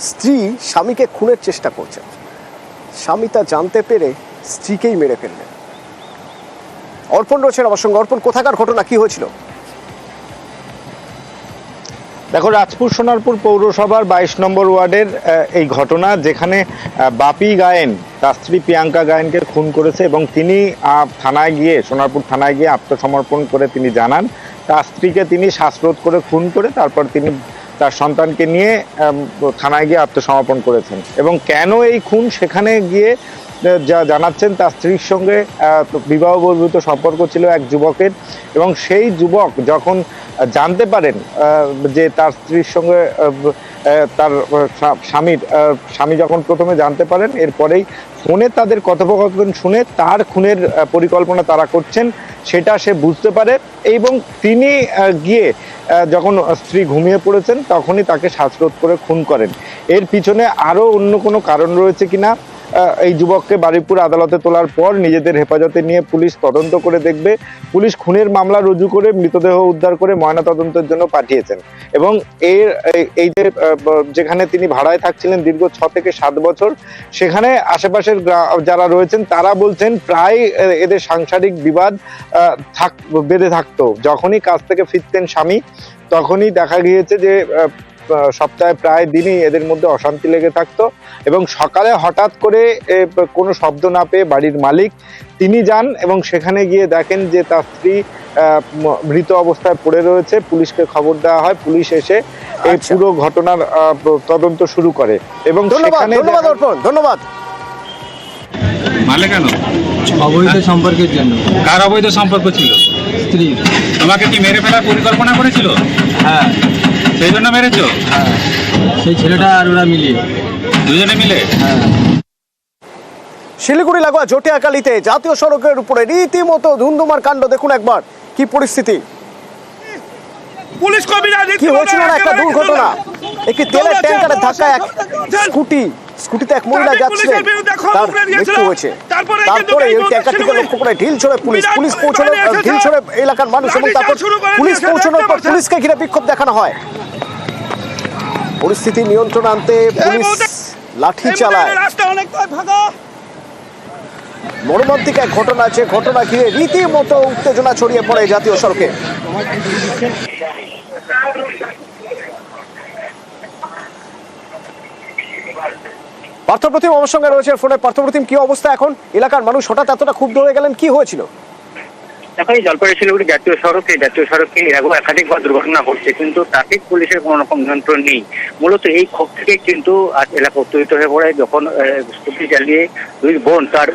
স্ত্রী স্বামীকে খুনের চেষ্টা করছেন, স্বামী তা জানতে পেরে স্ত্রীকেই মেরে ফেললেন। অর্পণ রয়েছেন আমার সঙ্গে। অর্পণ, কোথাকার ঘটনা, কি হয়েছিল? দেখো, রাজপুর সোনারপুর পৌরসভার 22 নম্বর ওয়ার্ডের এই ঘটনা, যেখানে বাপি গায়েন তার স্ত্রী প্রিয়াঙ্কা গায়েনকে খুন করেছে এবং তিনি থানায় গিয়ে, সোনারপুর থানায় গিয়ে আত্মসমর্পণ করে তিনি জানান তার স্ত্রীকে তিনি শ্বাসরোধ করে খুন করে তারপর তিনি তার সন্তানকে নিয়ে থানায় গিয়ে আত্মসমর্পণ করেছেন। এবং কেন এই খুন, সেখানে গিয়ে যা জানাচ্ছেন তার স্ত্রীর সঙ্গে বিবাহ বহির্ভূত সম্পর্ক ছিল এক যুবকের, এবং সেই যুবক যখন জানতে পারেন যে তার স্ত্রীর সঙ্গে তার স্বামী যখন প্রথমে জানতে পারেন, এরপরেই ফোনে তাদের কথোপকথন শুনে তার খুনের পরিকল্পনা তারা করছেন সেটা সে বুঝতে পারে, এবং তিনি গিয়ে যখন স্ত্রী ঘুমিয়ে পড়েছেন তখনই তাকে শ্বাসরোধ করে খুন করেন। এর পিছনে আরও অন্য কোনো কারণ রয়েছে কিনা এই যুবককে বারুইপুর আদালতে তোলার পর নিজেদের হেফাজতে নিয়ে পুলিশ তদন্ত করে দেখবে। পুলিশ খুনের মামলা রুজু করে মৃতদেহ উদ্ধার করে ময়নাতদন্তের জন্য পাঠিয়েছেন। এবং এই যে যেখানে তিনি ভাড়ায় থাকছিলেন দীর্ঘ 6 থেকে 7 বছর, সেখানে আশেপাশের যারা রয়েছেন তারা বলছেন প্রায় এদের সাংসারিক বিবাদ বেঁধে থাকতো। যখনই কাজ থেকে ফিরতেন স্বামী, তখনই দেখা গিয়েছে যে সপ্তাহে প্রায় দিনই এদের মধ্যে অশান্তি লেগে থাকতো। এবং সকালে হঠাৎ করে কোনো শব্দ না পেয়ে বাড়ির মালিক তিনি যান এবং সেখানে গিয়ে দেখেন যে তার স্ত্রী মৃত অবস্থায় পড়ে রয়েছে। পুলিশকে খবর দেওয়া হয়, পুলিশ এসে এই পুরো ঘটনার তদন্ত শুরু করে। এবং সেখানে ধন্যবাদ। মারলে কেন? অবৈধ সম্পর্কের জন্য। কার অবৈধ সম্পর্ক ছিল? স্ত্রী। তোমাকে কি মেরে ফেলার পরিকল্পনা করেছিল? হ্যাঁ। সেই জন্য মেরেছো? হ্যাঁ, সেই ছেলেটা আর ওরা মিলিয়ে, দুজনে মিলে? হ্যাঁ। শিলিগুড়ি লাগোয়া জটিয়াকালীতে জাতীয় সড়কের উপরে রীতিমতো ধুন্ধুমার কাণ্ড। দেখুন একবার কি পরিস্থিতি, পুলিশ কর্মীরা কি হয়েছিল না একটা দুর্ঘটনা। একটি তেলের ট্যাঙ্কারের ধাক্কায় এক স্কুটিতে এক মহিলা যাচ্ছিলেন, তার মৃত্যু হয়েছে। তারপরে ওই ট্যাঙ্কারটিকে লক্ষ্য করে ঢিল ছড়ে পুলিশ পৌঁছানো, ঢিল ছড়ে এলাকার মানুষ, এবং তারপর পুলিশ পৌঁছানোর পর পুলিশকে ঘিরে বিক্ষোভ দেখানো হয়। পরিস্থিতি নিয়ন্ত্রণ আনতে পুলিশ লাঠি চালায়। মর্মান্তিক এক ঘটনা আছে, ঘটনা ঘিরে রীতিমতো উত্তেজনা ছড়িয়ে পড়ে জাতীয় সড়কে। পার্থপ্রতিম আমার সঙ্গে রয়েছে ফোনে। পার্থপ্রতিম, কি অবস্থা এখন? এলাকার মানুষ হঠাৎ এতটা ক্ষুব্ধ হয়ে গেলেন, কি হয়েছিল? দেখো, এই জলপাইগুড়ি শিলিগুড়ি জাতীয় সড়কে এরকম একাধিকবার দুর্ঘটনা ঘটছে, কিন্তু ট্রাফিক পুলিশের কোনো রকম নিয়ন্ত্রণ নেই। মূলত এই ক্ষোভ থেকে কিন্তু আজ এলাকা উত্তেজিত হয়ে পড়ে যখন স্কুটি চালিয়ে দুই বোন তার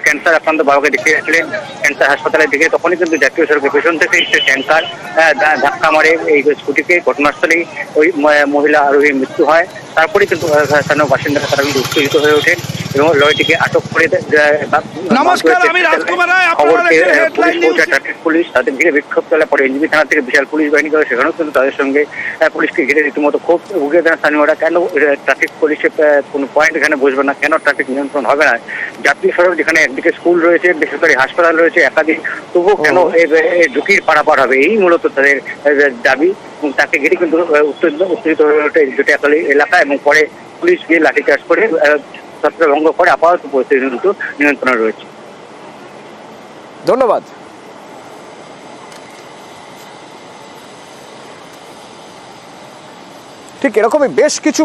ক্যান্সার আক্রান্ত বাবাকে দেখে যাচ্ছিলেন ক্যান্সার হাসপাতালে দেখে, তখনই কিন্তু জাতীয় সড়কের পেছন থেকে একটি ট্যাঙ্কার ধাক্কা মারে এই স্কুটিকে। ঘটনাস্থলেই ওই মহিলা আরোহীর মৃত্যু হয়। তারপরে কিন্তু স্থানীয় বাসিন্দারা তারা কিন্তু উত্তেজিত হয়ে ওঠেন এবং লরিটিকে আটক করে ট্রাফিক পুলিশ তাদের ঘিরে বিক্ষোভ চলে। পরে এনজিবি থানা থেকে বিশাল পুলিশ বাহিনী করে, সেখানেও কিন্তু তাদের সঙ্গে পুলিশকে ঘিরে রীতিমতো খুব ভুগে দেন স্থানীয়রা। কেন ট্রাফিক পুলিশের কোনো পয়েন্ট এখানে বসবে না, কেন ট্রাফিক নিয়ন্ত্রণ হবে না? জাতীয় সড়ক যেখানে একদিকে স্কুল রয়েছে, বেসরকারি হাসপাতাল রয়েছে একাধিক, তবুও কেন ঝুঁকির পারাপার হবে? এই মূলত তাদের দাবি। এবং তাকে ঘিরে কিন্তু উত্তেজিত হয়ে ওঠে জটিয়াকালী এলাকা, এবং পরে পুলিশ গিয়ে লাঠিচার্জ করে ছত্র ভঙ্গ করে আপাতত পরিস্থিতি কিন্তু নিয়ন্ত্রণে রয়েছে। ধন্যবাদ। ঠিক এরকমই বেশ কিছু